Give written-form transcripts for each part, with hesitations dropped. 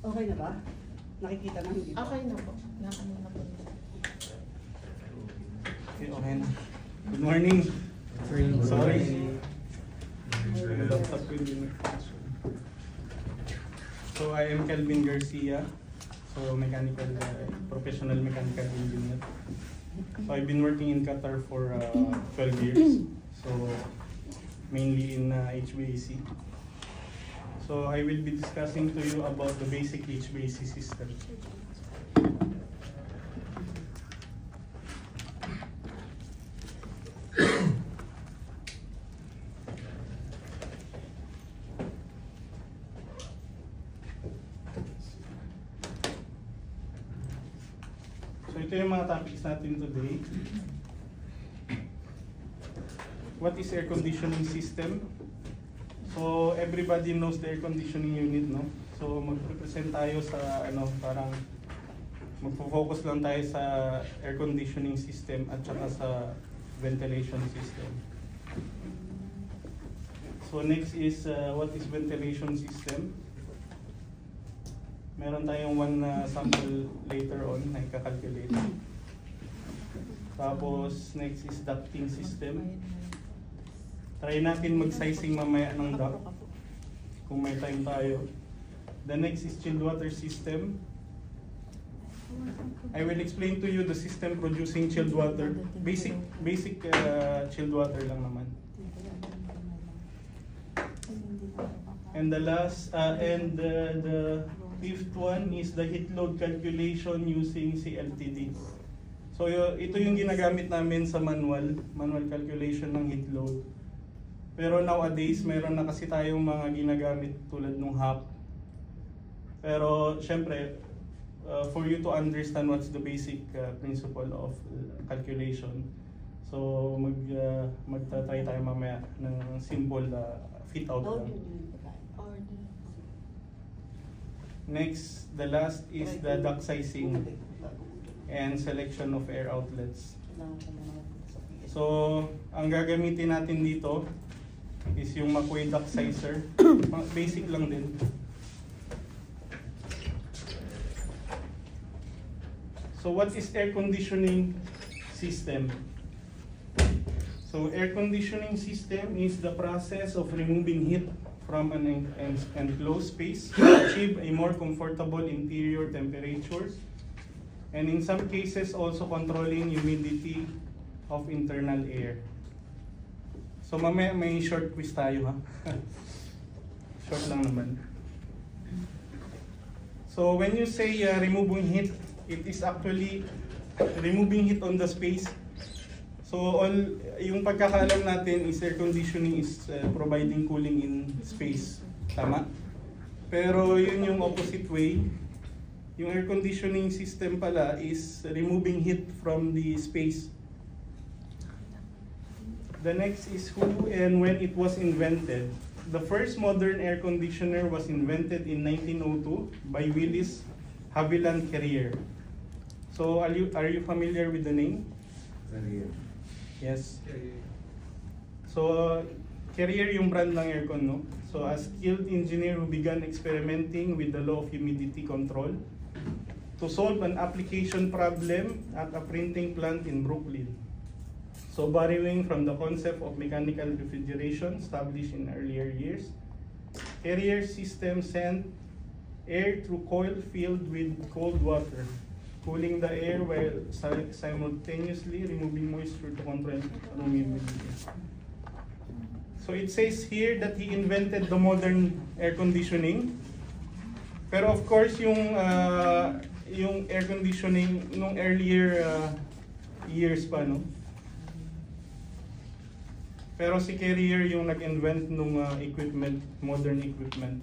Okay na ba? Nakikita na hindi ba? Okay na po. Nakano na po. Okay, okay na. Good morning. Sorry. Laptop ko hindi nag-function. So I am Kelvin Garcia. So professional mechanical engineer. So I've been working in Qatar for 12 years. So mainly in HVAC. So I will be discussing to you about the basic HVAC system. So ito yung mga topics natin today. What is air conditioning system? So everybody knows the air conditioning unit, no? So magre-present tayo sa parang magfo-focus lang tayo sa air conditioning system at saka sa ventilation system. So next is what is ventilation system? Meron tayong one sample later on na ika-calculate. Tapos next is ducting system. Try natin mag-sizing mamaya ng duct kung may time tayo. The next is chilled water system. I will explain to you the system producing chilled water. Basic chilled water lang naman. And the last the fifth one is the heat load calculation using CLTD. So ito yung ginagamit namin sa manual calculation ng heat load. Pero nowadays meron na kasi tayong mga ginagamit tulad ng HAP. Pero syempre for you to understand what's the basic principle of calculation. So magta-try tayo mamaya ng simple fit out lang. Next, the last is the duct sizing and selection of air outlets. So, ang gagamitin natin dito is yung McQuay duct sizer. Basic lang din. So, what is air conditioning system? So, air conditioning system is the process of removing heat from an enclosed space to achieve a more comfortable interior temperature, and in some cases also controlling humidity of internal air. So mamaya may short quiz tayo, ha. Short lang naman. So when you say removing heat, it is actually removing heat on the space. So yung pagkakaalam natin is air conditioning is providing cooling in space. Tama? Pero yun yung opposite way. Yung air conditioning system pala is removing heat from the space. The next is who and when it was invented. The first modern air conditioner was invented in 1902 by Willis Haviland Carrier. So are you familiar with the name? Carrier. Yes. So, Carrier yung brand ng aircon, no? So, a skilled engineer who began experimenting with the law of humidity control to solve an application problem at a printing plant in Brooklyn. So, borrowing from the concept of mechanical refrigeration established in earlier years, Carrier system sent air through coil filled with cold water, cooling the air while simultaneously removing moisture to control room humidity. So it says here that he invented the modern air conditioning. Pero of course yung air conditioning nung earlier years pa, no? Pero si Carrier yung nag-invent nung equipment, modern equipment.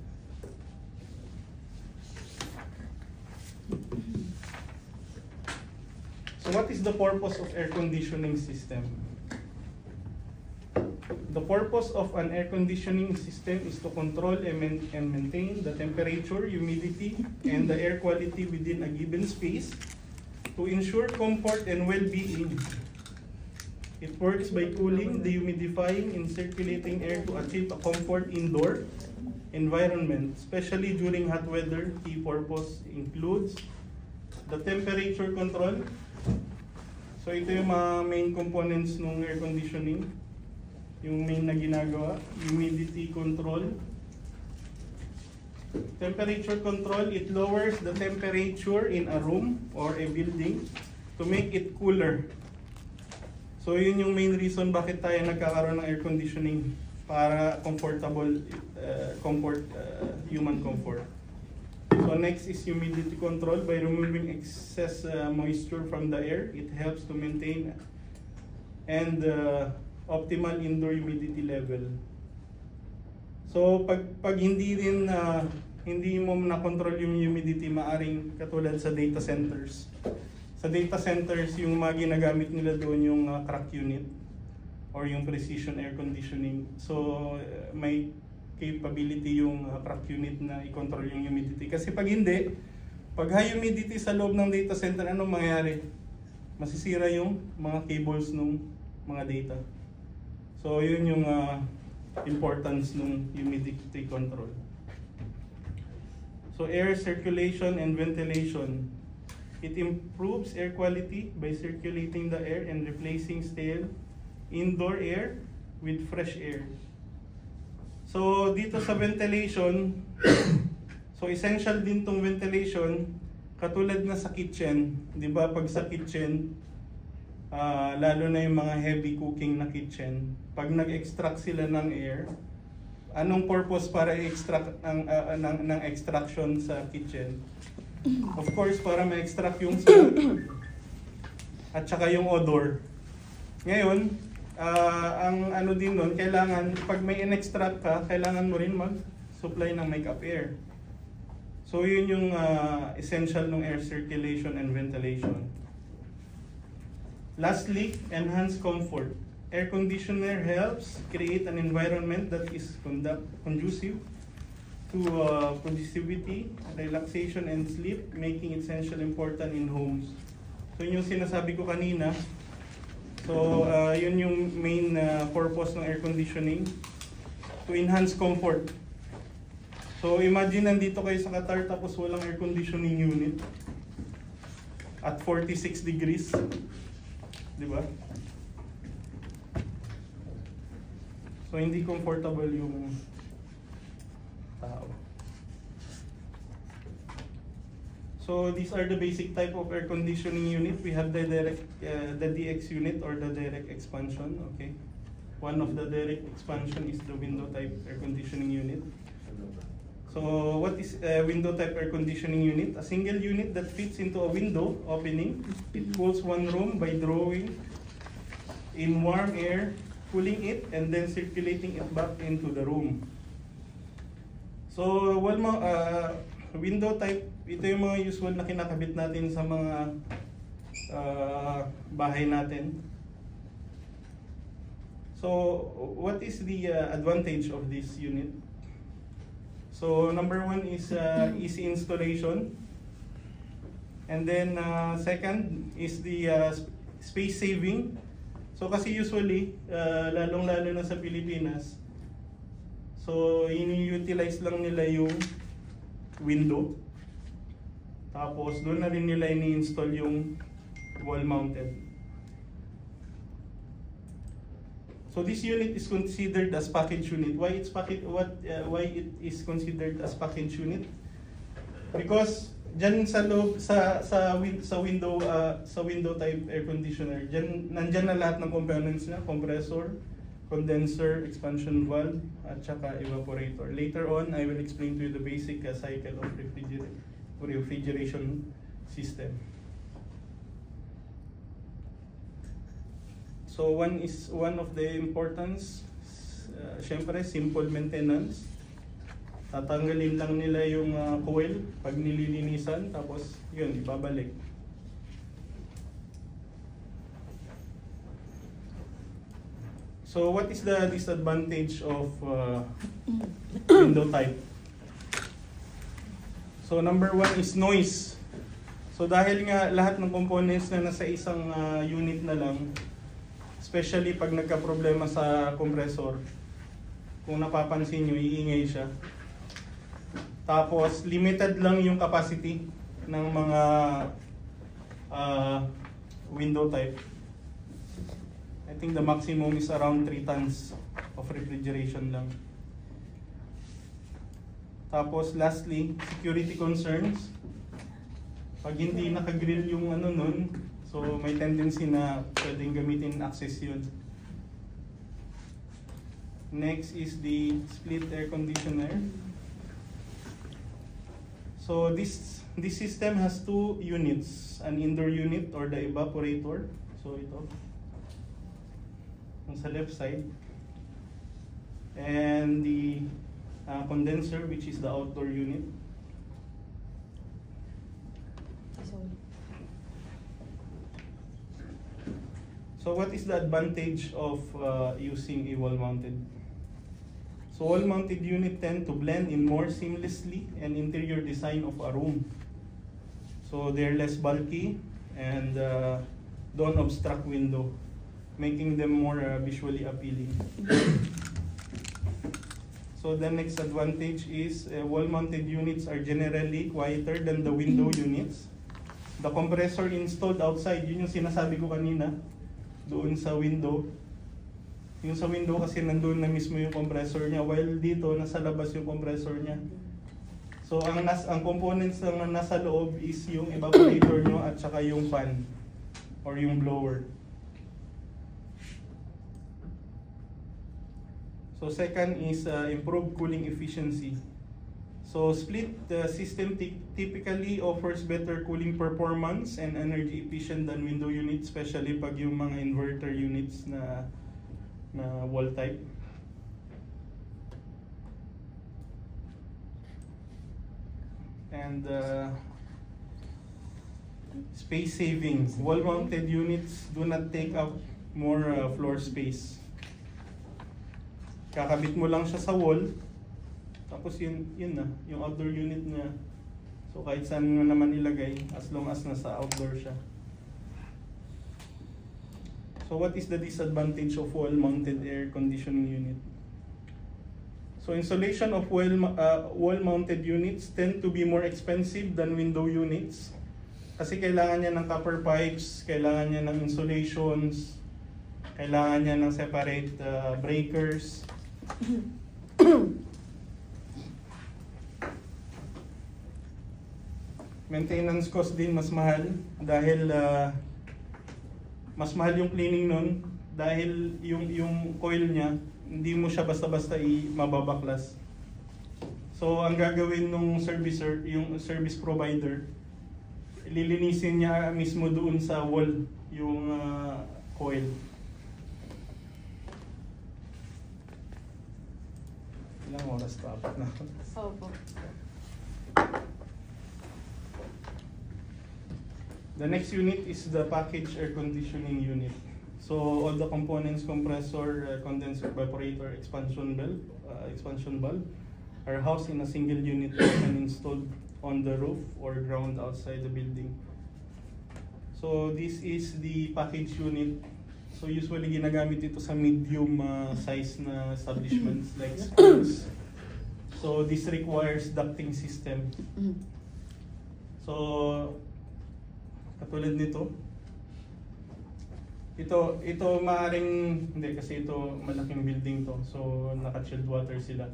So what is the purpose of air conditioning system? The purpose of an air conditioning system is to control and maintain the temperature, humidity, and the air quality within a given space to ensure comfort and well-being. It works by cooling, dehumidifying, and circulating air to achieve a comfort indoor environment, especially during hot weather. Key purpose includes the temperature control. So ito yung mga main components ng air conditioning, yung main na ginagawa. Humidity control. Temperature control, it lowers the temperature in a room or a building to make it cooler. So yun yung main reason bakit tayo nagkakaroon ng air conditioning, para comfortable, human comfort. So next is humidity control. By removing excess moisture from the air, it helps to maintain and optimal indoor humidity level. So pag hindi mo na-control yung humidity, maaring katulad sa data centers. Sa data centers, yung mga ginagamit nila doon yung crack unit or yung precision air conditioning. So may capability yung crack unit na i-control yung humidity. Kasi pag hindi, pag high humidity sa loob ng data center, anong mangyayari? Masisira yung mga cables ng mga data. So yun yung importance ng humidity control. So air circulation and ventilation. It improves air quality by circulating the air and replacing stale indoor air with fresh air. So dito sa ventilation, so essential din tong ventilation, katulad na sa kitchen, 'di ba? Pag sa kitchen, lalo na yung mga heavy cooking na kitchen, pag nag-extract sila ng air, anong purpose para i-extract ng extraction sa kitchen? Of course, para ma-extract yung smoke at saka yung odor. Ngayon, ang ano din nun, kailangan, pag may in-extract ka, kailangan mo rin mag-supply ng makeup air. So yun yung essential ng air circulation and ventilation. Lastly, enhance comfort. Air conditioner helps create an environment that is conducive to productivity, relaxation, and sleep, making it essential important in homes. So yun yung sinasabi ko kanina. So yun yung main purpose ng air conditioning, to enhance comfort. So imagine nandito kayo sa Qatar tapos walang air conditioning unit at 46 degrees. Di ba? So hindi comfortable yung tao. So these are the basic type of air conditioning unit. We have the direct, the DX unit or the direct expansion. Okay, one of the direct expansion is the window type air conditioning unit. So what is a window type air conditioning unit? A single unit that fits into a window opening. It cools one room by drawing in warm air, cooling it, and then circulating it back into the room. So, window type, ito yung mga usual na kinakabit natin sa mga bahay natin. So, what is the advantage of this unit? So, number one is easy installation. And then, second is the space saving. So, kasi usually, lalong-lalo na sa Pilipinas, so, ini-utilize lang nila yung window. Tapos, doon na rin nila ini-install yung wall-mounted. So, this unit is considered as package unit. Why it is considered as package unit? Because diyan sa loob sa window type air conditioner, nandiyan na lahat ng components na, compressor, condenser, expansion valve, at saka evaporator. Later on, I will explain to you the basic cycle of refrigeration system. So one of the importance, syempre simple maintenance. Tatanggalin lang nila yung coil pag nililinisan, tapos yun, ibabalik. So what is the disadvantage of window type? So number one is noise. So dahil nga lahat ng components na nasa isang unit na lang, especially pag nagka-problema sa compressor, kung napapansin nyo, iingay siya. Tapos limited lang yung capacity ng mga window type. I think the maximum is around 3 tons of refrigeration lang. Tapos lastly, security concerns. Pag hindi naka-grill yung ano nun, so may tendency na pwedeng gamitin access yun. Next is the split air conditioner. So this system has 2 units, an indoor unit or the evaporator. So ito, yung sa left side, and the condenser, which is the outdoor unit. So what is the advantage of using a wall-mounted? So wall-mounted unit tend to blend in more seamlessly and interior design of a room. So they're less bulky and don't obstruct window, making them more visually appealing. So the next advantage is wall-mounted units are generally quieter than the window units. The compressor installed outside, yun yung sinasabi ko kanina, doon sa window. Yung sa window kasi nandun na mismo yung compressor niya, while dito nasa labas yung compressor niya. So ang components na nasa loob is yung evaporator nyo at saka yung fan or yung blower. So second is improved cooling efficiency. So split system typically offers better cooling performance and energy efficient than window units, especially pag yung mga inverter units na wall type. And space saving. Wall-mounted units do not take up more floor space. Kakabit mo lang siya sa wall, tapos yun na, yung outdoor unit niya. So kahit saan mo naman ilagay, as long as nasa outdoor siya. So what is the disadvantage of wall-mounted air conditioning unit? So installation of wall-mounted units tend to be more expensive than window units. Kasi kailangan niya ng copper pipes, kailangan niya ng insulations, kailangan niya ng separate breakers. Maintenance cost din mas mahal dahil mas mahal yung cleaning nun dahil yung coil niya hindi mo siya basta-basta mababaklas. So ang gagawin nung servicer, yung service provider, lilinisin niya mismo doon sa wall yung coil. Ilang oras pa? Apat na. Opo. The next unit is the package air conditioning unit. So all the components, compressor, condenser, evaporator, expansion valve are housed in a single unit and installed on the roof or ground outside the building. So this is the package unit. So usually ginagamit ito sa medium size na establishments like schools. So this requires ducting system. So katulad nito, ito maaring hindi kasi ito malaking building to, so naka-chilled water sila.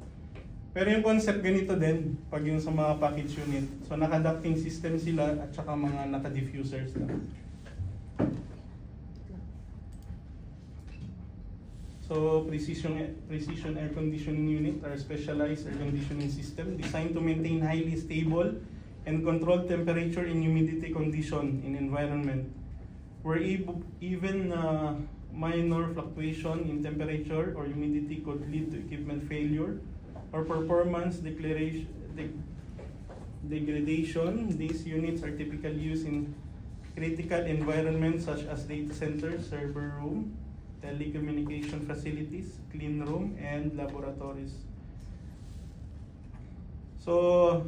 Pero yung concept ganito din pag yung sa mga package unit. So naka-ducting system sila at saka mga naka-diffusers lang. So precision air conditioning unit are specialized air conditioning system designed to maintain highly stable and controlled temperature and humidity condition in environment where even minor fluctuation in temperature or humidity could lead to equipment failure or performance degradation. These units are typically used in critical environments such as data centers, server room, telecommunication facilities, clean room, and laboratories. So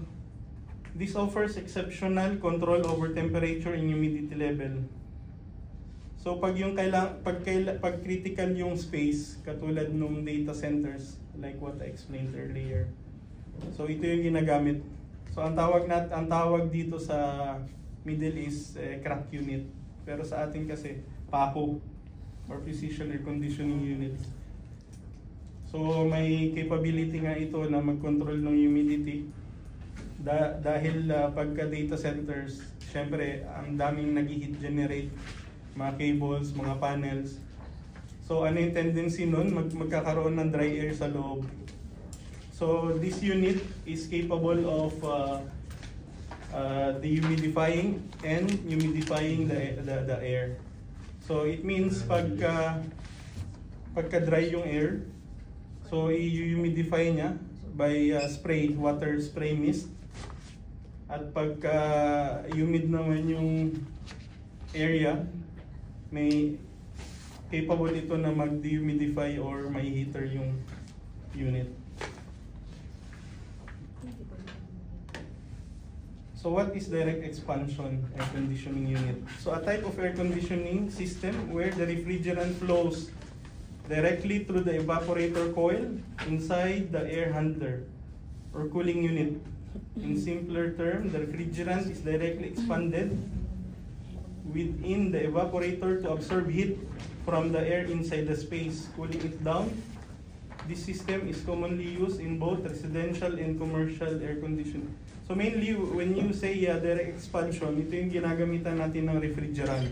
this offers exceptional control over temperature and humidity level. So pag critical yung space, katulad nung data centers, like what I explained earlier. So ito yung ginagamit So ang tawag dito sa Middle East crack unit. Pero sa atin kasi PACU or Precision Air Conditioning Unit. So may capability nga ito na mag-control ng humidity. Dahil pagka data centers, syempre ang daming nag-heat generate, mga cables, mga panels. So ano yung tendency nun? Magkakaroon ng dry air sa loob. So this unit is capable of dehumidifying and humidifying the air. So it means pagka dry yung air, so i-humidify niya by water spray mist. At pagka humid naman yung area, may capable ito na mag-dehumidify or may heater yung unit. So what is direct expansion air conditioning unit? So a type of air conditioning system where the refrigerant flows directly through the evaporator coil inside the air handler or cooling unit. In simpler terms, the refrigerant is directly expanded within the evaporator to absorb heat from the air inside the space, cooling it down. This system is commonly used in both residential and commercial air conditioning. So mainly, when you say direct expansion, ito yung ginagamitan natin ng refrigerant.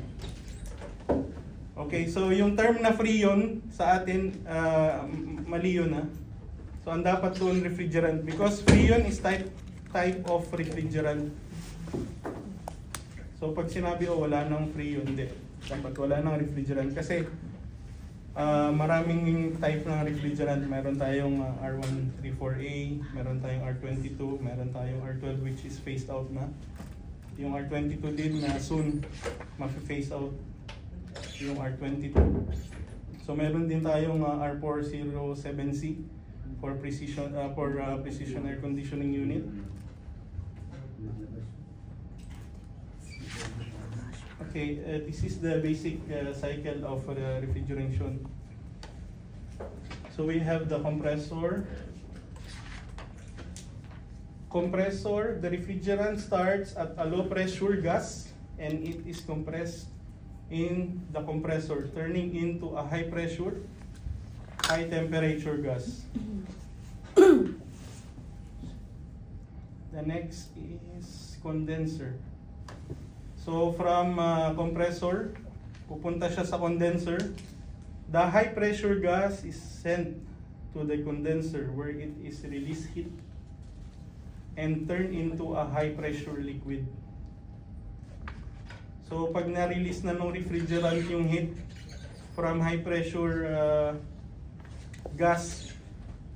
Okay, so yung term na freon sa atin, mali yun ha. So ang dapat doon refrigerant because freon is type of refrigerant. So pag sinabi wala nang freon, hindi. Dapat wala nang refrigerant kasi maraming type ng refrigerant. Meron tayong R134A, meron tayong R22, meron tayong R12 which is phased out na. Yung R22 din na soon ma-phase out yung R22. So meron din tayong R407C for precision air conditioning unit. Okay, this is the basic cycle of refrigeration. So we have the compressor. Compressor, the refrigerant starts at a low pressure gas and it is compressed in the compressor, turning into a high pressure, high temperature gas. The next is condenser. So from compressor, pupunta siya sa condenser. The high pressure gas is sent to the condenser where it is released heat and turned into a high pressure liquid. So pag na-release na ng refrigerant yung heat from high pressure gas,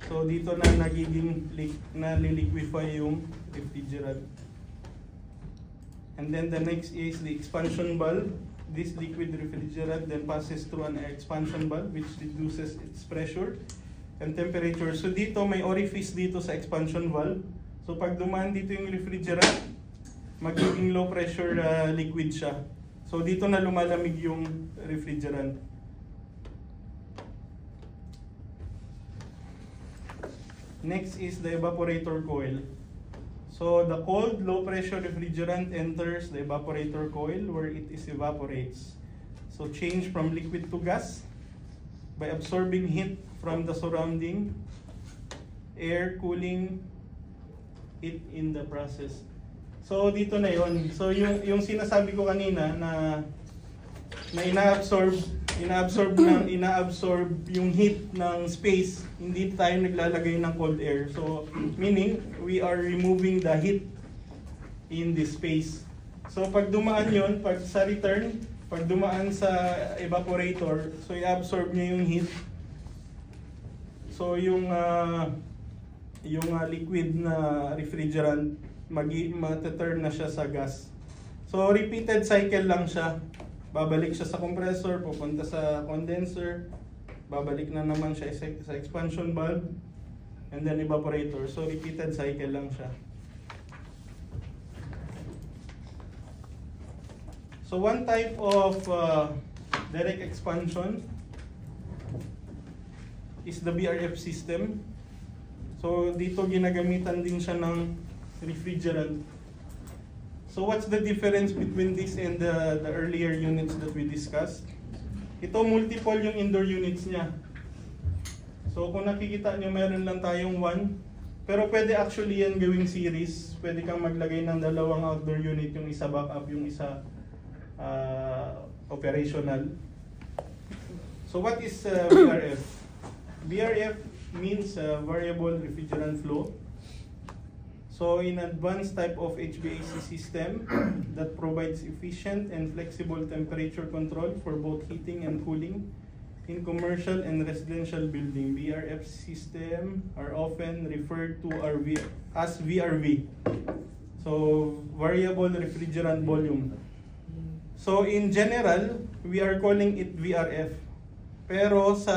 so dito na nagiging naliliquify yung refrigerant. And then the next is the expansion valve. This liquid refrigerant then passes through an expansion valve which reduces its pressure and temperature. So dito may orifice dito sa expansion valve. So pag dumaan dito yung refrigerant, magiging low pressure liquid siya. So dito na lumalamig yung refrigerant. Next is the evaporator coil. So the cold low pressure refrigerant enters the evaporator coil where it is evaporates. So change from liquid to gas by absorbing heat from the surrounding air, cooling it in the process. So dito na yon. So yung sinasabi ko kanina na inaabsorb yung heat ng space, hindi tayo naglalagay ng cold air. So meaning we are removing the heat in this space. So pag dumaan yon, pag sa return, pag dumaan sa evaporator, so i-absorb niya yung heat. So yung liquid na refrigerant mataturn na siya sa gas. So repeated cycle lang siya. Babalik siya sa compressor, pupunta sa condenser, babalik na naman siya sa expansion valve, and then evaporator. So repeated cycle lang siya. So one type of direct expansion is the BRF system. So dito ginagamitan din siya ng refrigerant. So what's the difference between this and the earlier units that we discussed? Ito multiple yung indoor units niya. So kung nakikita nyo, meron lang tayong 1. Pero pwede actually yan gawing series. Pwede kang maglagay ng dalawang outdoor unit, yung isa backup, yung isa operational. So what is VRF? VRF means variable refrigerant flow. So in advanced type of HVAC system that provides efficient and flexible temperature control for both heating and cooling in commercial and residential building. VRF system are often referred to as VRV. So variable refrigerant volume. So in general, we are calling it VRF. Pero sa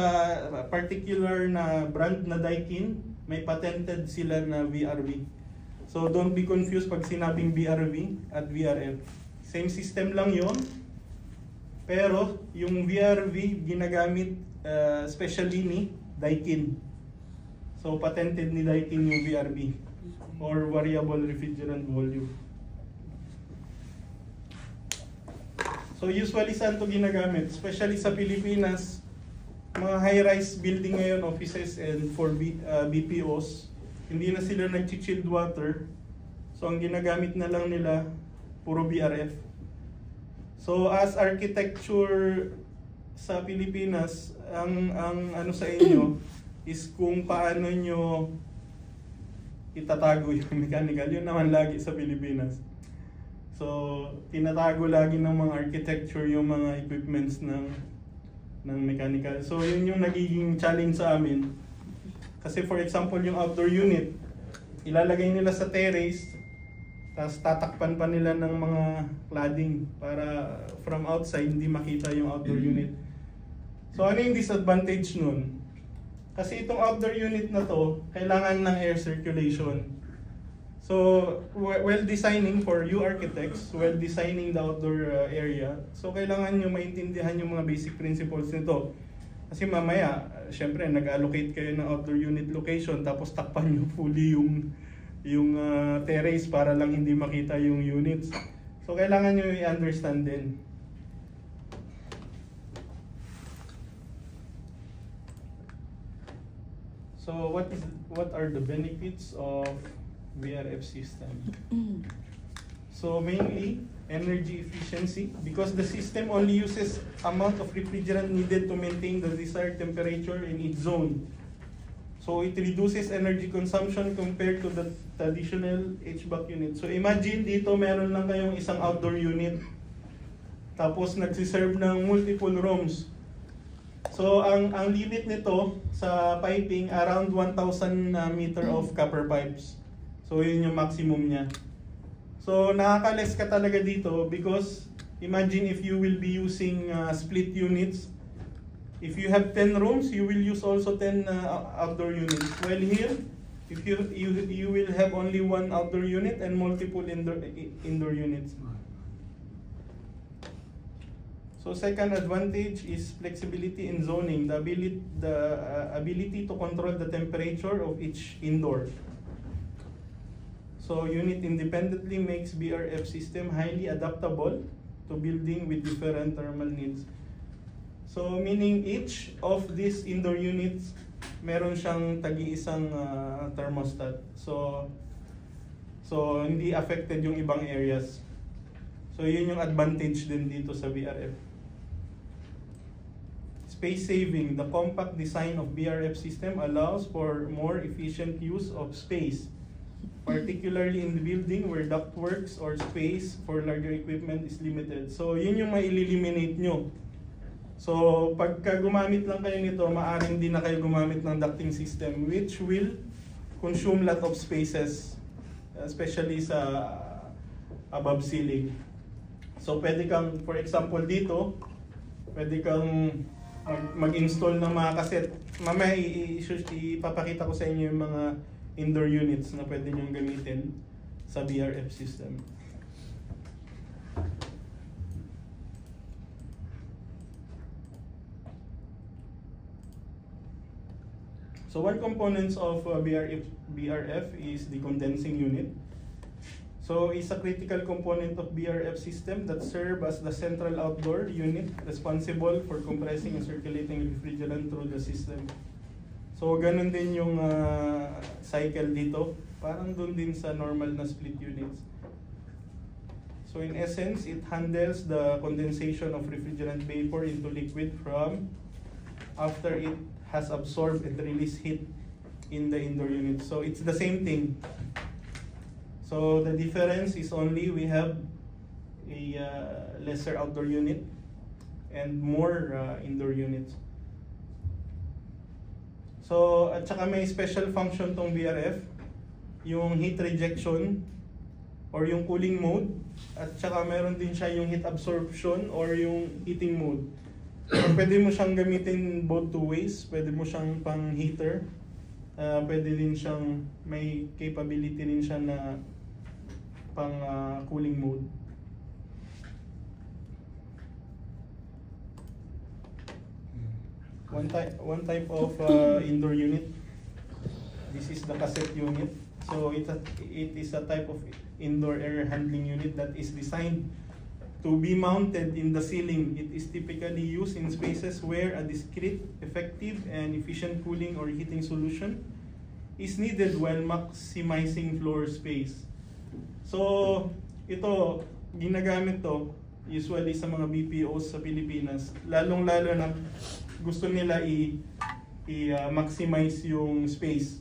particular na brand na Daikin, may patented sila na VRV. So don't be confused pag sinabing VRV at VRF. Same system lang yon. Pero yung VRV ginagamit especially ni Daikin. So patented ni Daikin yung VRV or variable refrigerant volume. So usually saan to ginagamit? Especially sa Pilipinas, mga high-rise building ngayon, offices and for BPOs, hindi na sila nag-chilled water. So ang ginagamit na lang nila puro VRF. So as architecture sa Pilipinas, ang ano sa inyo is kung paano nyo itatago yung mechanical. Yun naman lagi sa Pilipinas. So tinatago lagi ng mga architecture yung mga equipments ng mechanical. So yun yung nagiging challenge sa amin. Kasi for example, yung outdoor unit, ilalagay nila sa terrace, tapos tatakpan pa nila ng mga cladding para from outside hindi makita yung outdoor unit. So ano yung disadvantage nun? Kasi itong outdoor unit na to, kailangan ng air circulation. So while designing for you architects, while designing the outdoor area, so kailangan nyo maintindihan yung mga basic principles nito. Kasi mamaya, syempre nag-allocate kayo ng outdoor unit location tapos takpan nyo fully yung terrace para lang hindi makita yung units. So kailangan nyo i-understand din. So what are the benefits of VRF system? So mainly energy efficiency, because the system only uses amount of refrigerant needed to maintain the desired temperature in each zone. So it reduces energy consumption compared to the traditional HVAC unit. So imagine dito meron lang kayong isang outdoor unit, tapos nagsiserve ng multiple rooms. So ang limit nito sa piping around 1,000 meter of copper pipes. So yun yung maximum niya. So nakaka-less ka talaga dito because imagine if you will be using split units. If you have 10 rooms, you will use also 10 outdoor units. While here, if you will have only one outdoor unit and multiple indoor units. So second advantage is flexibility in zoning, the ability to control the temperature of each indoor. So unit independently makes VRF system highly adaptable to building with different thermal needs. So meaning each of these indoor units meron siyang tagi-isang thermostat. So hindi affected yung ibang areas. So yun yung advantage din dito sa VRF. Space saving, the compact design of VRF system allows for more efficient use of space, particularly in the building where ductworks or space for larger equipment is limited. So yun yung ma-eliminate nyo. So pagka gumamit lang kayo nito, maaring din na kayo gumamit ng ducting system which will consume lot of spaces, especially sa above ceiling. So pwede kang, for example dito, pwede kang mag-install ng mga cassette. Mamaya ipapakita ko sa inyo yung mga indoor units na pwede nyong gamitin sa VRF system. So one components of VRF is the condensing unit. So it's a critical component of BRF system that serve as the central outdoor unit responsible for compressing and circulating refrigerant through the system. So ganun din yung cycle dito, parang dun din sa normal na split units. So in essence, it handles the condensation of refrigerant vapor into liquid from after it has absorbed and released heat in the indoor unit. So it's the same thing. So the difference is only we have a lesser outdoor unit and more indoor units. So at saka may special function tong BRF, yung heat rejection or yung cooling mode, at saka meron din siya yung heat absorption or yung heating mode. So, pwede mo siyang gamitin both two ways, pwede mo siyang pang heater, pwede din siyang may capability din siya na pang cooling mode. One type of indoor unit. This is the cassette unit. So it is a type of indoor air handling unit that is designed to be mounted in the ceiling. It is typically used in spaces where a discrete, effective, and efficient cooling or heating solution is needed while maximizing floor space. So, ito, ginagamit to usually sa mga BPOs sa Pilipinas, lalong-lalo na gusto nila i-maximize yung space.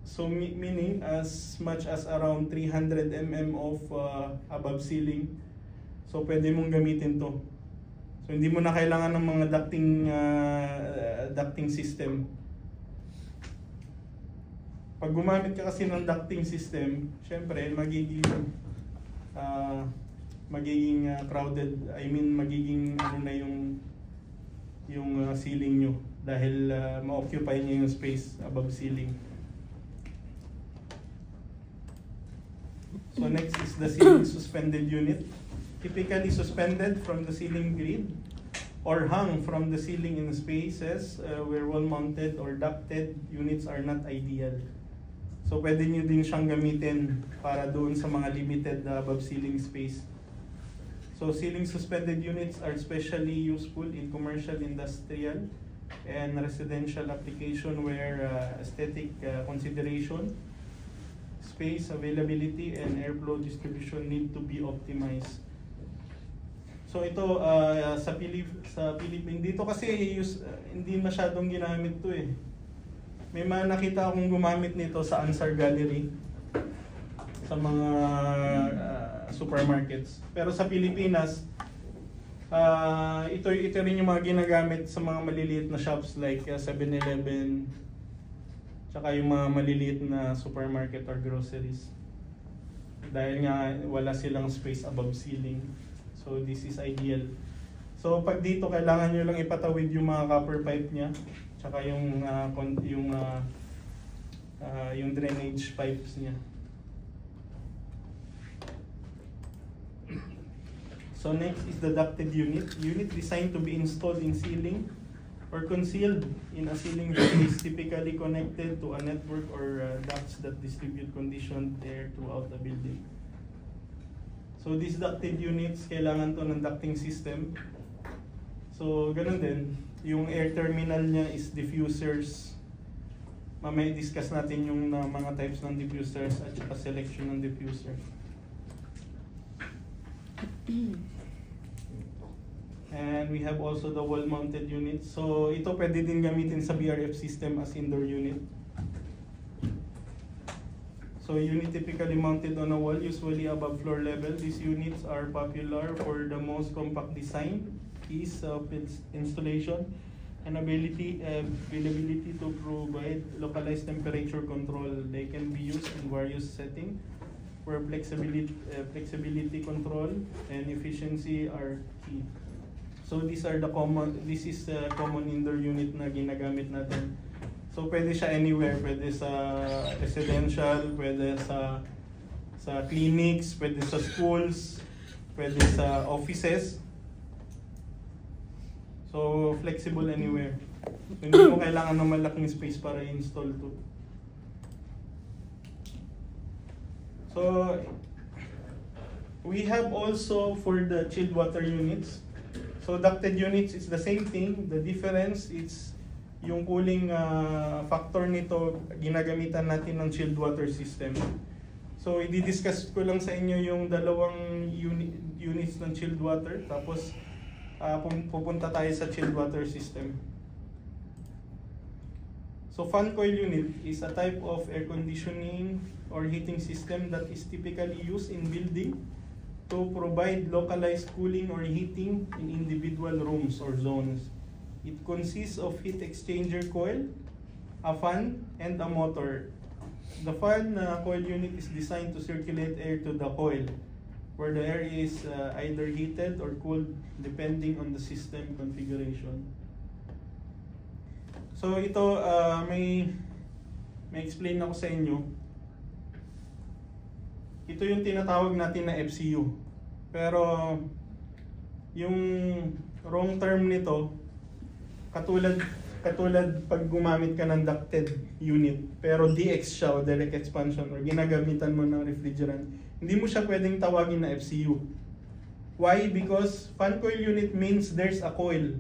So, meaning as much as around 300 mm of above ceiling. So, pwede mong gamitin to. So, hindi mo na kailangan ng mga ducting system. Pag gumamit ka kasi ng ducting system, syempre magiging crowded. I mean magiging ano na yung ceiling nyo dahil ma-occupy niya yung space above ceiling. So next is the ceiling suspended unit. Typically suspended from the ceiling grid or hung from the ceiling in spaces where wall-mounted or ducted units are not ideal. So pwede nyo din siyang gamitin para doon sa mga limited above ceiling space. So ceiling suspended units are especially useful in commercial, industrial, and residential application where aesthetic consideration, space availability, and airflow distribution need to be optimized. So ito sa Philippines dito kasi hindi masyadong ginamit to eh. May mga nakita akong gumamit nito sa Ansar Gallery sa mga supermarkets. Pero sa Pilipinas, ito rin yung mga ginagamit sa mga maliliit na shops like 7-Eleven, tsaka yung mga maliliit na supermarket or groceries. Dahil nga wala silang space above ceiling. So this is ideal. So pag dito kailangan nyo lang ipatawid yung mga copper pipe niya, tsaka yung drainage pipes niya. So next is the ducted unit. Unit designed to be installed in ceiling or concealed in a ceiling space, typically connected to a network or ducts that distribute conditioned air throughout the building. So these ducted units, kailangan to ng ducting system. So ganun din, yung air terminal niya is diffusers. Mamaya discuss natin yung mga types ng diffusers at saka selection ng diffuser. And we have also the wall-mounted unit. So ito pwede din gamitin sa BRF system as indoor unit. So unit typically mounted on a wall, usually above floor level. These units are popular for the most compact design, ease of installation, and availability to provide localized temperature control. They can be used in various settings where flexibility control and efficiency are key. So this is the common indoor unit na ginagamit natin. So pwede siya anywhere, pwede sa residential, pwede sa clinics, pwede sa schools, pwede sa offices. So flexible anywhere. So hindi mo kailangan ng malaking space para i-install to. So We have also for the chilled water units. So ducted units, it's the same thing. The difference is yung cooling factor nito, ginagamitan natin ng chilled water system. So i-discuss ko lang sa inyo yung dalawang units ng chilled water, tapos pupunta tayo sa chilled water system. So fan coil unit is a type of air conditioning or heating system that is typically used in building to provide localized cooling or heating in individual rooms or zones. It consists of heat exchanger coil, a fan, and a motor. The fan coil unit is designed to circulate air to the coil, where the air is either heated or cooled depending on the system configuration. So ito, may explain ako sa inyo. Ito yung tinatawag natin na FCU. Pero yung wrong term nito, katulad pag gumamit ka ng ducted unit, pero DX siya o direct expansion or ginagamitan mo ng refrigerant, hindi mo siya pwedeng tawagin na FCU. Why? Because fan coil unit means there's a coil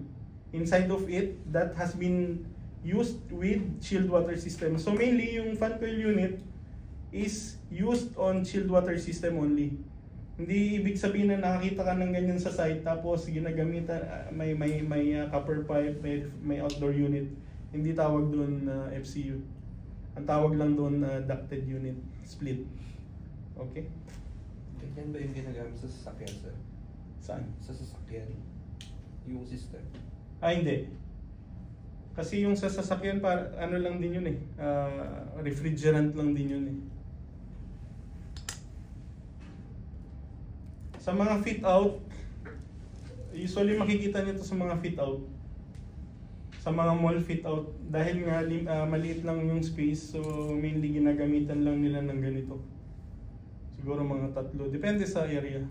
inside of it that has been used with chilled water system. So mainly yung fan coil unit is used on chilled water system only. Hindi ibig sabihin na nakakita ka ng ganyan sa site tapos ginagamitan may copper pipe, may outdoor unit. Hindi tawag doon FCU. Ang tawag lang doon ducted unit split. Okay? Ganyan ba yung ginagamit sa sasakyan, sir? Saan? Sa sasakyan. Yung system. Hindi. Kasi yung sa sasakyan, ano lang din yun eh. Refrigerant lang din yun eh. Sa mga fit out, usually makikita nyo ito sa mga fit out. Sa mga mall fit out. Dahil nga maliit lang yung space, so mainly ginagamitan lang nila ng ganito. Siguro mga 3. Depende sa area.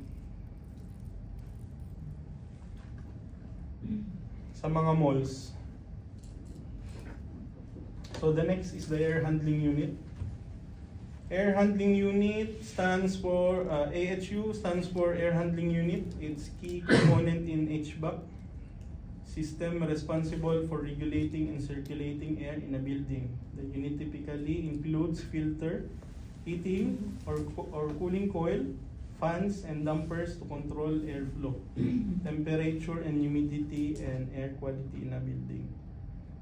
Sa mga malls. So the next is the air handling unit. Air handling unit stands for, AHU stands for air handling unit. It's key component in HVAC system responsible for regulating and circulating air in a building. The unit typically includes filter, heating or cooling coil, fans and dampers to control airflow, temperature and humidity and air quality in a building.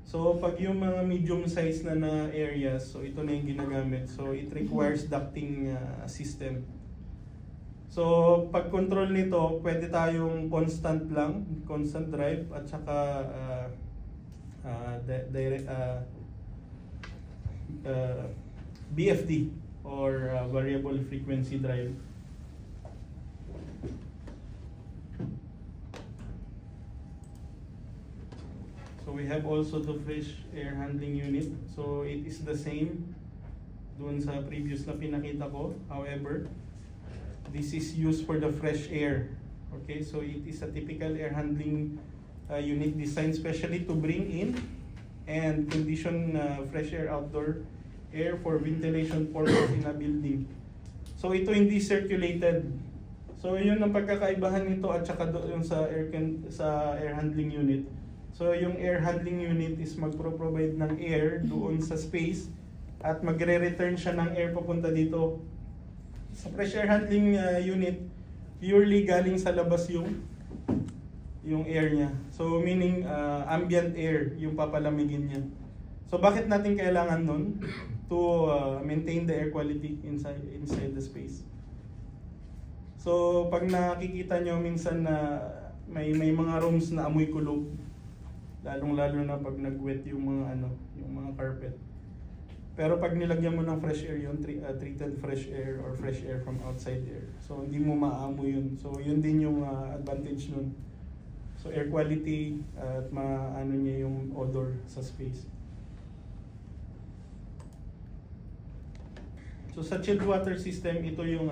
So pag yung mga medium size na areas, so ito na yung ginagamit. So it requires ducting system. So pag control nito, pwede tayong constant lang, constant drive at saka BFD or variable frequency drive. So we have also the fresh air handling unit. So it is the same doon sa previous na pinakita ko. However, this is used for the fresh air. Okay, so it is a typical air handling unit designed specially to bring in and condition fresh air outdoor air for ventilation purpose in a building. So ito hindi circulated. So yun ang pagkakaibahan nito at saka doon sa air handling unit. So yung air handling unit is magpro-provide ng air doon sa space at magre-return siya ng air papunta dito. Sa fresh air handling unit, purely galing sa labas yung air niya. So meaning ambient air yung papalamigin niya. So bakit natin kailangan nun? To maintain the air quality inside the space. So pag nakikita nyo minsan na may mga rooms na amoy kulog, lalong-lalo na pag nag-wet yung mga carpet. Pero pag nilagyan mo ng fresh air yun, treated fresh air or fresh air from outside air. So hindi mo maamoy yun. So yun din yung advantage nun. So air quality at maano niya yung odor sa space. So sa chilled water system, ito yung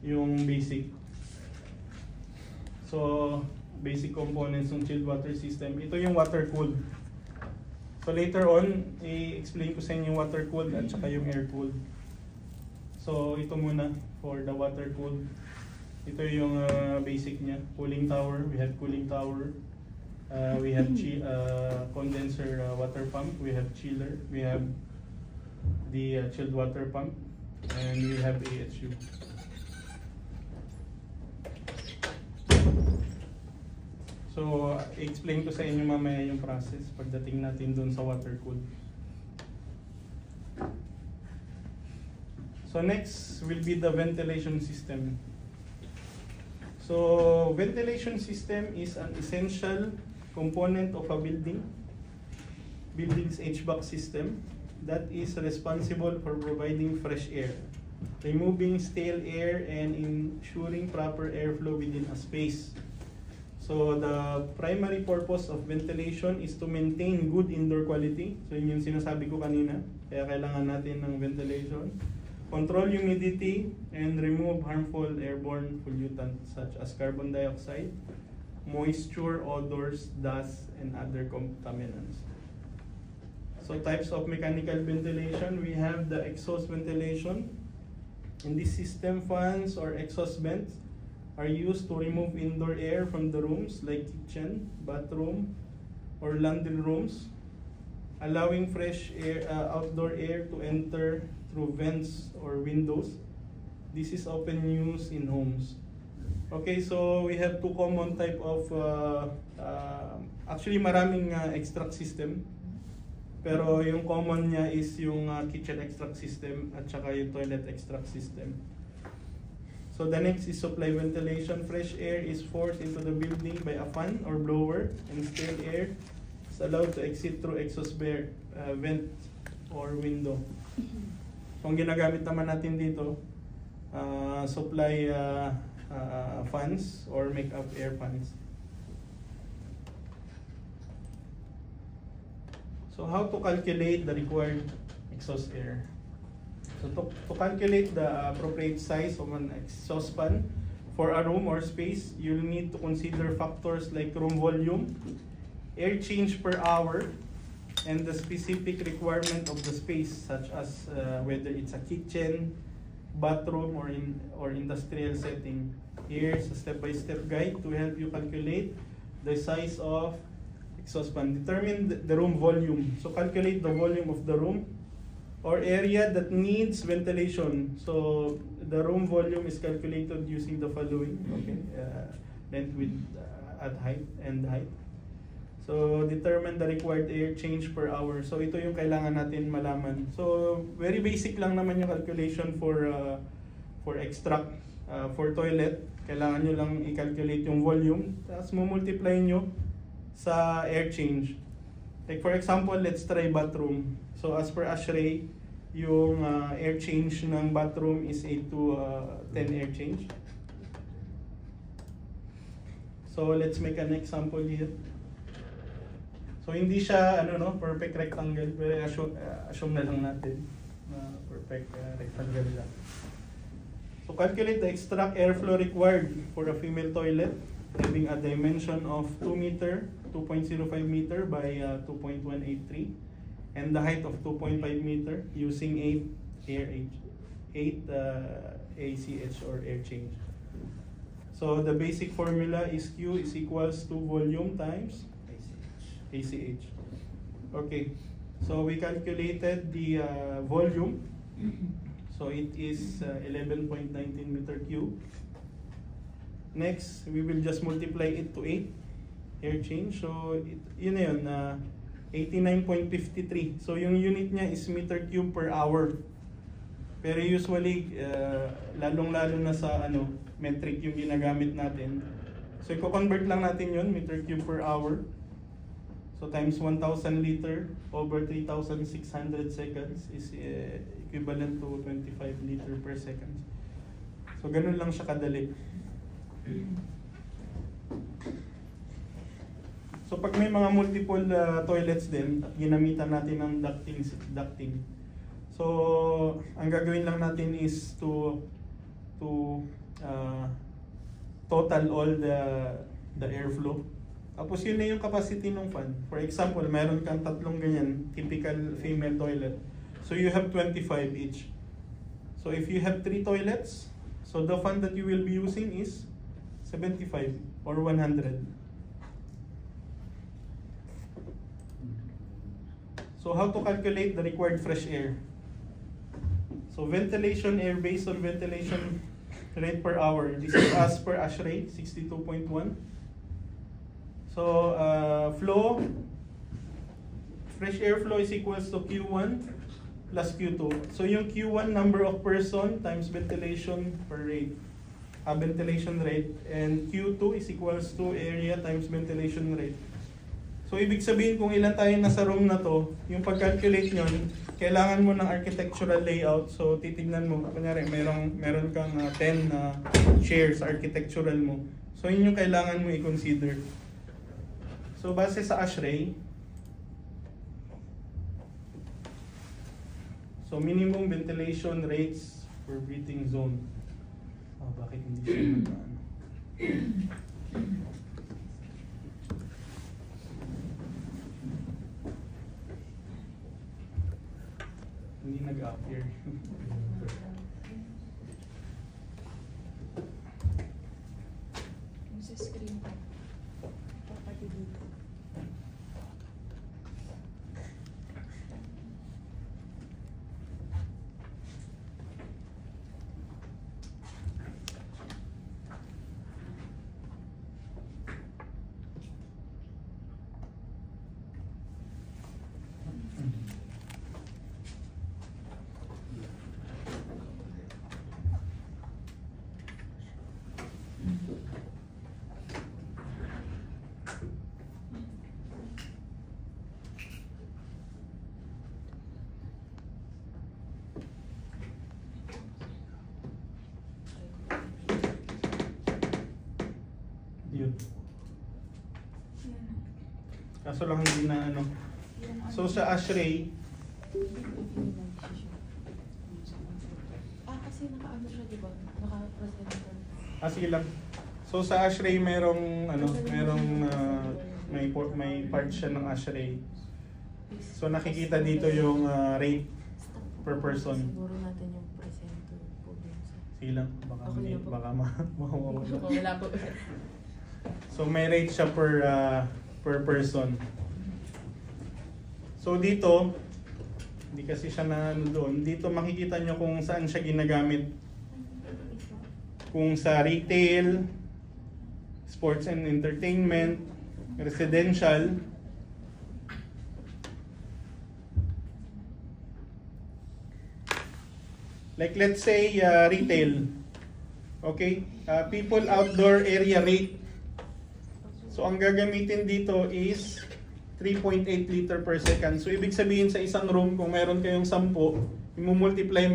yung basic. So basic components ng chilled water system. Ito yung water cooled. So later on, i-explain ko sa inyo yung water cooled at saka yung air cooled. So ito muna for the water cooled. Ito yung basic niya. Cooling tower, we have cooling tower. We have condenser water pump, we have chiller, we have the chilled water pump, and we have AHU. So, i-explain ko sa inyo mamaya yung process pagdating natin dun sa water cool. So next will be the ventilation system. So ventilation system is an essential component of a building's HVAC system that is responsible for providing fresh air, removing stale air, and ensuring proper airflow within a space. So the primary purpose of ventilation is to maintain good indoor quality. So yun yung sinasabi ko kanina, kaya kailangan natin ng ventilation. Control humidity and remove harmful airborne pollutants such as carbon dioxide, moisture, odors, dust, and other contaminants. So types of mechanical ventilation, we have the exhaust ventilation. In this system, fans or exhaust vents are used to remove indoor air from the rooms like kitchen, bathroom, or laundry rooms, allowing fresh air, outdoor air to enter through vents or windows. This is often used in homes. Okay, so we have two common type of, actually maraming extract system. Pero yung common niya is yung kitchen extract system at saka yung toilet extract system. So the next is supply ventilation. Fresh air is forced into the building by a fan or blower, and stale air is allowed to exit through exhaust vent or window. So ang ginagamit naman natin dito, supply fans or make-up air fans. So how to calculate the required exhaust air? So to calculate the appropriate size of an exhaust fan for a room or space, you'll need to consider factors like room volume, air change per hour, and the specific requirement of the space, such as whether it's a kitchen, bathroom, or industrial setting. Here's a step-by-step guide to help you calculate the size of exhaust fan. Determine the room volume. So calculate the volume of the room or area that needs ventilation. So the room volume is calculated using the following. Okay, length, width, at height, and height. So determine the required air change per hour. So ito yung kailangan natin malaman. So very basic lang naman yung calculation for extract. For toilet, kailangan nyo lang i-calculate yung volume, tapos multiply nyo sa air change. Like for example, let's try bathroom. So as per ASHRAE, yung air change ng bathroom is 8 to 10 air change. So let's make an example here. So hindi siya perfect rectangle, pero assume na lang natin na perfect rectangle lang. So calculate the extract airflow required for a female toilet, having a dimension of 2 meter, 2.05 meter by 2.183, and the height of 2.5 meter using 8 ACH or air change. So the basic formula is Q is equals to volume times ACH. Okay, so we calculated the volume. So it is 11.19 meter cube. Next, we will just multiply it to 8 air change. So yun na yun, 89.53. So yung unit niya is meter cube per hour. Pero usually, lalong-lalo na sa metric yung ginagamit natin. So i-convert lang natin yun, meter cube per hour. So times 1,000 liter over 3,600 seconds is equivalent to 25 liter per second. So ganun lang siya kadali. So pag may mga multiple toilets din at ginamitan natin ng ducting. So ang gagawin lang natin is to total all the airflow. Tapos yun na yung capacity ng fan. For example, meron kang tatlong ganyan, typical female toilet. So you have 25 each. So if you have 3 toilets, So the fan that you will be using is 75 or 100. So how to calculate the required fresh air? So ventilation air based on ventilation rate per hour. This is as per ASHRAE 62.1. So flow, fresh air flow is equals to Q1 plus Q2. So yung Q1 number of person times ventilation per rate, ventilation rate, and Q2 is equals to area times ventilation rate. So ibig sabihin kung ilan tayo nasa room na to, yung pag-calculate nyon, kailangan mo ng architectural layout. So titignan mo, kunyari meron kang 10 chairs architectural mo. So yun yung kailangan mo i-consider. So base sa ASHRAE, so minimum ventilation rates for breathing zone. Oh, bakit hindi siya nag-ano? Hindi nag-appear. Yung sa screen ko. Papati dito. Yun. Kaso lang hindi na ano. So sa ASHRAE, Kasi naka-ano siya, di ba? Naka-present ka. sige lang. So sa ASHRAE merong may part siya ng ASHRAE. So nakikita dito yung rate per person. Siguro natin yung presenter po dun sa... Sige lang, baka Okay hindi, na po. baka mawawala. Wala po. So may rate siya per person. So dito, hindi kasi siya na ano doon. Dito makikita nyo kung saan siya ginagamit. Kung sa retail, sports and entertainment, residential. Like let's say retail. Okay? People outdoor area rate. So ang gagamitin dito is 3.8 liter per second. So ibig sabihin sa isang room kung meron kayong 10, i-multiply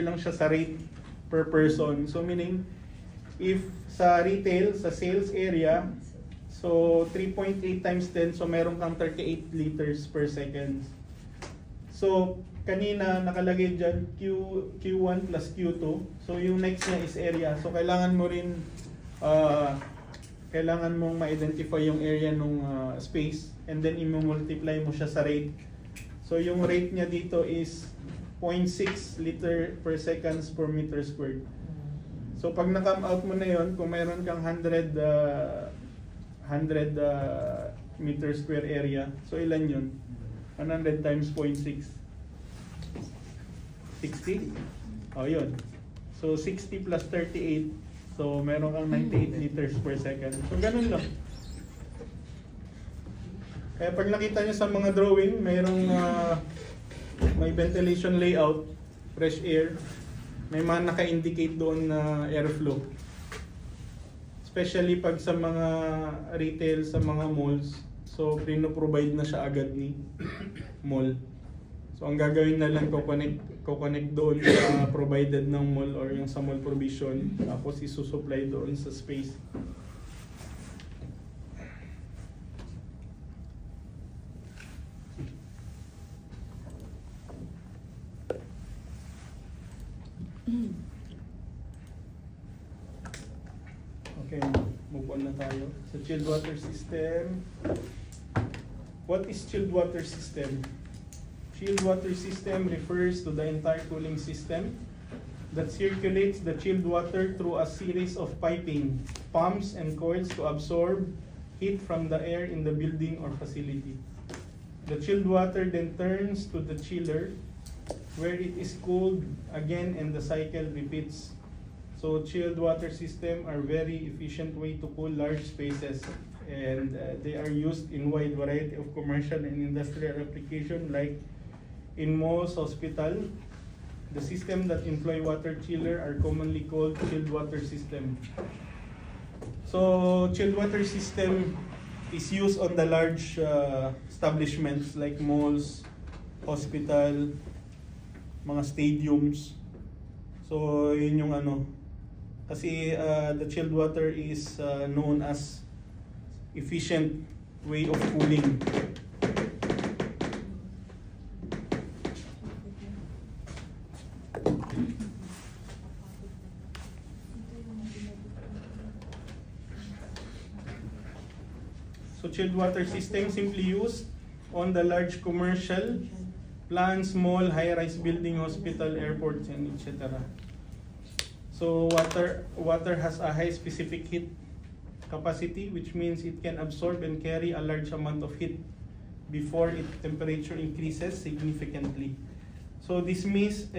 lang siya sa rate per person. So meaning if sa retail, sa sales area, so 3.8 times 10, so meron kang 38 liters per second. So kanina nakalagay dyan Q1 plus Q2. So yung next niya is area. So kailangan mo rin kailangan mong ma-identify yung area nung space and then i-multiply mo siya sa rate. So yung rate niya dito is 0.6 liter per seconds per meter squared. So pag na-come out mo na yon, kung mayroon kang 100 meter square area, so ilan yun? 100 times 0.6. 60? Oh yun. So 60 plus 38. So, meron kang 98 liters per second. So, ganun lang. Kaya pag nakita nyo sa mga drawing, mayroong may ventilation layout, fresh air, may mga naka-indicate doon na airflow. Especially pag sa mga retail, sa mga malls, so pino-provide na siya agad ni mall. So ang gagawin na lang, ko-connect doon sa provided ng mall or yung sa mall provision, tapos isusupply doon sa space. Okay, move on na tayo. Sa chilled water system. What is chilled water system? Chilled water system refers to the entire cooling system that circulates the chilled water through a series of piping, pumps, and coils to absorb heat from the air in the building or facility. The chilled water then turns to the chiller, where it is cooled again and the cycle repeats. So chilled water system are very efficient way to cool large spaces, and they are used in wide variety of commercial and industrial application, like in most hospital. The system that employ water chiller are commonly called chilled water system. So chilled water system is used on the large establishments like malls, hospital, mga stadiums. So yun yung ano. Kasi the chilled water is known as efficient way of cooling. So chilled water system simply used on the large commercial plants, mall, high-rise building, hospital, airports, and etc. So water has a high specific heat capacity, which means it can absorb and carry a large amount of heat before its temperature increases significantly. So this makes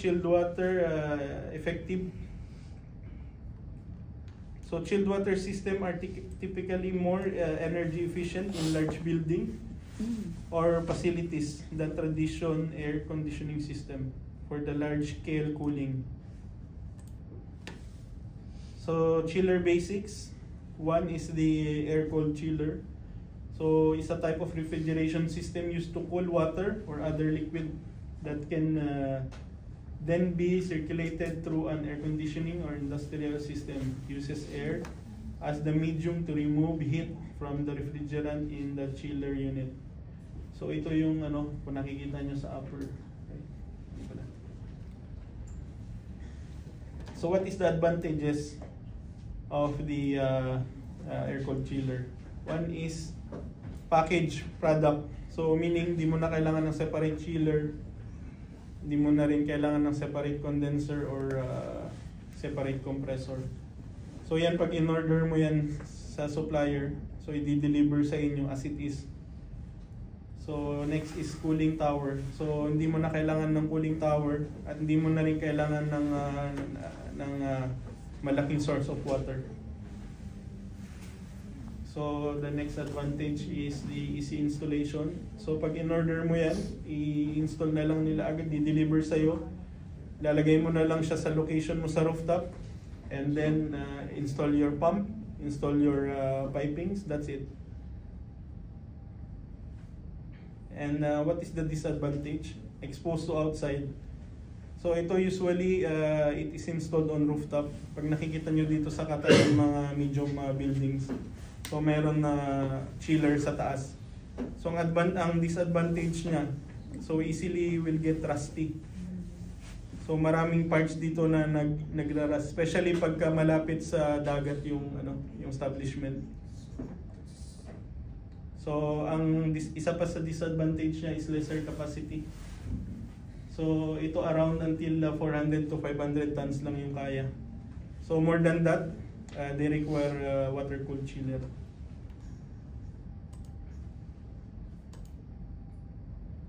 chilled water effective. So chilled water system are typically more energy efficient in large building or facilities than traditional air conditioning system for the large scale cooling. So chiller basics. One is the air-cooled chiller. So it's a type of refrigeration system used to cool water or other liquid that can then be circulated through an air conditioning or industrial system. Uses air as the medium to remove heat from the refrigerant in the chiller unit. So ito yung ano, kung nakikita nyo sa upper. Okay. So what is the advantages of the air-cooled chiller? One is package product. So meaning di mo na kailangan ng separate chiller, di mo na rin kailangan ng separate condenser or separate compressor. So yan, pag in-order mo yan sa supplier, so i-deliver sa inyo as it is. So next is cooling tower. So hindi mo na kailangan ng cooling tower at hindi mo na rin kailangan ng malaking source of water. So the next advantage is the easy installation. So pag in-order mo yan, i-install na lang nila agad, di-deliver sa'yo. Lalagay mo na lang siya sa location mo sa rooftop, and then install your pump, install your pipings, that's it. And what is the disadvantage? Exposed to outside. So ito usually it is installed on rooftop. Pag nakikita nyo dito sa Qatar ng mga medium buildings, so meron na chiller sa taas. So ang disadvantage niya, so easily will get rusty. So maraming parts dito na nagrarust, especially pagka malapit sa dagat yung establishment. So isa pa sa disadvantage niya is lesser capacity. So ito around until 400 to 500 tons lang yung kaya. So more than that, they require water-cooled chiller.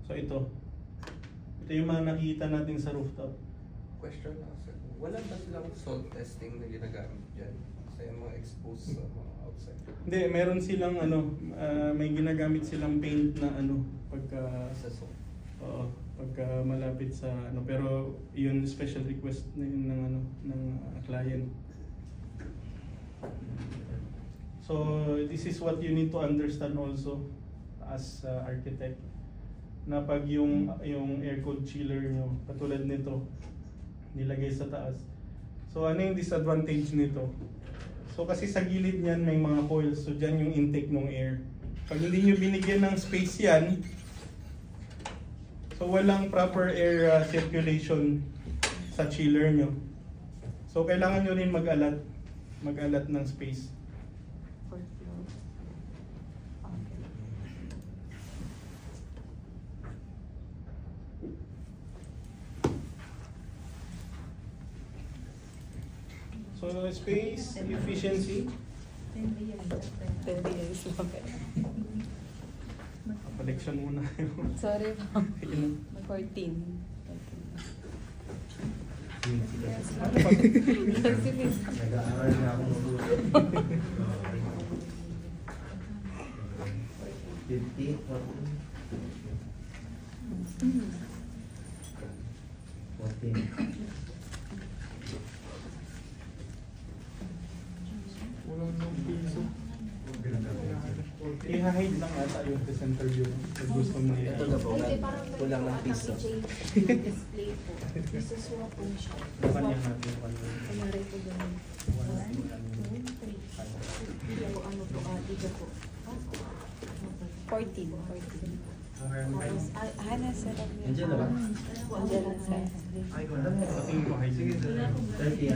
So ito yung mga nakikita natin sa rooftop. Question lang, sir. Wala ba silang salt testing na ginagamit dyan sa mga exposed sa mga outside? Hindi, meron silang may ginagamit silang paint na pagka Sa salt? Oo, pagka malapit sa pero yun special request na yun ng client. So this is what you need to understand also as architect, na pag yung air-cooled chiller nyo katulad nito nilagay sa taas, so ano yung disadvantage nito? So kasi sa gilid niyan may mga coils, so dyan yung intake ng air. Pag hindi nyo binigyan ng space yan, so walang proper air circulation sa chiller nyo. So kailangan nyo rin mag-alat ng space. Fourth floor. Okay. So space efficiency. 10 years. Okay. Collection muna kayo. Sorry po. Yun. 14. Ano ba? Nag-aaral na ako mabuti. 50, 14. Walang piso. I-hide lang ata yung presenter view. Pag gusto mo niya. Ito na po. Kulang ng piso. Display po. Isusuwa po siya. Bukan niya natin. Kunyari po ganun. 1, 2, 3. Hindi po ano po, tiga po. 14. Tapos, Hana, sarap yun. Nandiyan na ba? Nandiyan lang sa Patingin ko hide. 30.